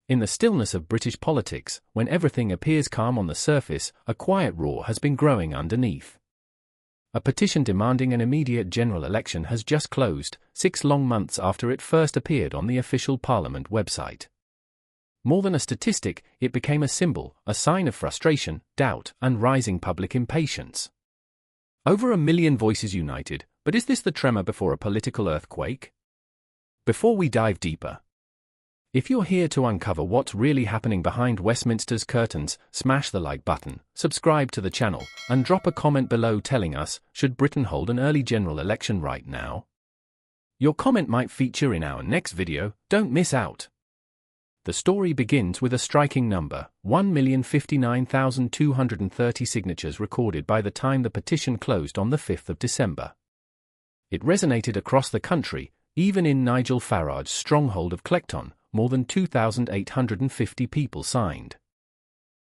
In the stillness of British politics, when everything appears calm on the surface, a quiet roar has been growing underneath. A petition demanding an immediate general election has just closed, 6 long months after it first appeared on the official Parliament website. More than a statistic, it became a symbol, a sign of frustration, doubt, and rising public impatience. Over 1 million voices united, but is this the tremor before a political earthquake? Before we dive deeper, if you're here to uncover what's really happening behind Westminster's curtains, smash the like button, subscribe to the channel, and drop a comment below telling us, should Britain hold an early general election right now? Your comment might feature in our next video, don't miss out. The story begins with a striking number, 1,059,230 signatures recorded by the time the petition closed on the 5th of December. It resonated across the country, even in Nigel Farage's stronghold of Clecton. More than 2,850 people signed.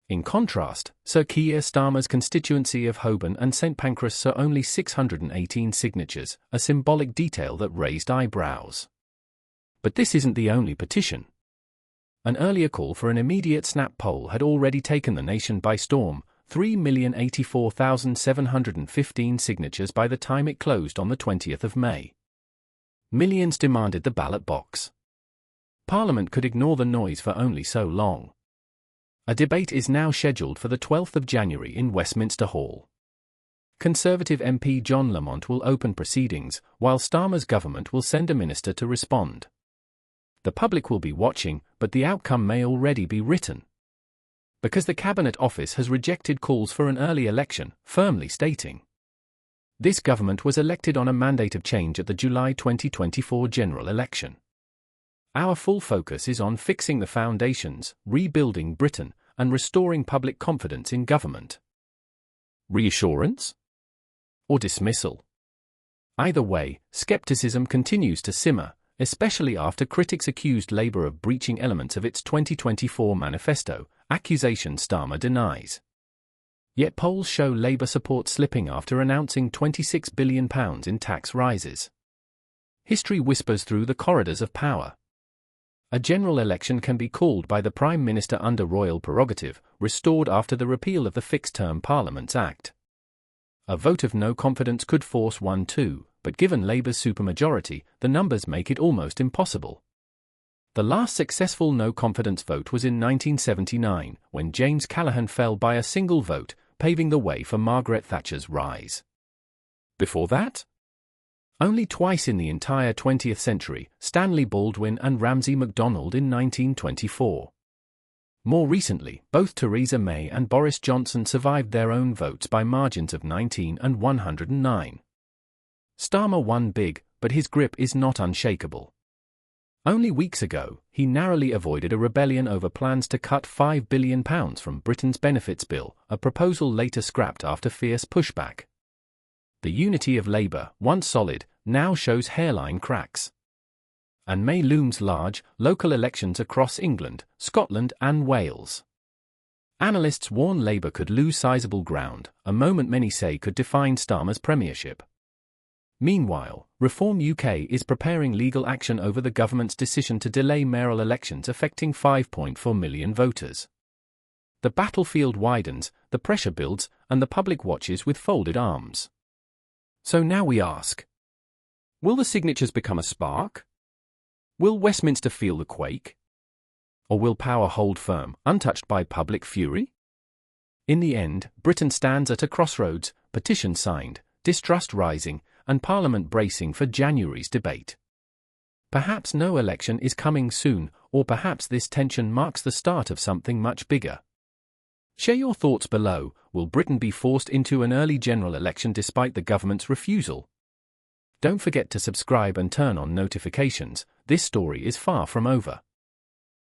In contrast, Sir Keir Starmer's constituency of Holborn and St Pancras saw only 618 signatures, a symbolic detail that raised eyebrows. But this isn't the only petition. An earlier call for an immediate snap poll had already taken the nation by storm, 3,084,715 signatures by the time it closed on the 20th of May. Millions demanded the ballot box. Parliament could ignore the noise for only so long. A debate is now scheduled for the 12th of January in Westminster Hall. Conservative MP John Lamont will open proceedings, while Starmer's government will send a minister to respond. The public will be watching, but the outcome may already be written. Because the Cabinet Office has rejected calls for an early election, firmly stating, this government was elected on a mandate of change at the July 2024 general election. Our full focus is on fixing the foundations, rebuilding Britain, and restoring public confidence in government. Reassurance? Or dismissal? Either way, skepticism continues to simmer, especially after critics accused Labour of breaching elements of its 2024 manifesto, accusations Starmer denies. Yet polls show Labour support slipping after announcing £26 billion in tax rises. History whispers through the corridors of power. A general election can be called by the Prime Minister under royal prerogative, restored after the repeal of the Fixed-Term Parliaments Act. A vote of no confidence could force one too, but given Labour's supermajority, the numbers make it almost impossible. The last successful no-confidence vote was in 1979, when James Callaghan fell by a single vote, paving the way for Margaret Thatcher's rise. Before that? Only twice in the entire 20th century, Stanley Baldwin and Ramsay MacDonald in 1924. More recently, both Theresa May and Boris Johnson survived their own votes by margins of 19 and 109. Starmer won big, but his grip is not unshakable. Only weeks ago, he narrowly avoided a rebellion over plans to cut £5 billion from Britain's benefits bill, a proposal later scrapped after fierce pushback. The unity of Labour, once solid, now shows hairline cracks. And May looms large, local elections across England, Scotland and Wales. Analysts warn Labour could lose sizable ground, a moment many say could define Starmer's premiership. Meanwhile, Reform UK is preparing legal action over the government's decision to delay mayoral elections affecting 5.4 million voters. The battlefield widens, the pressure builds, and the public watches with folded arms. So now we ask, will the signatures become a spark? Will Westminster feel the quake? Or will power hold firm, untouched by public fury? In the end, Britain stands at a crossroads, petition signed, distrust rising, and Parliament bracing for January's debate. Perhaps no election is coming soon, or perhaps this tension marks the start of something much bigger. Share your thoughts below. Will Britain be forced into an early general election despite the government's refusal? Don't forget to subscribe and turn on notifications. This story is far from over.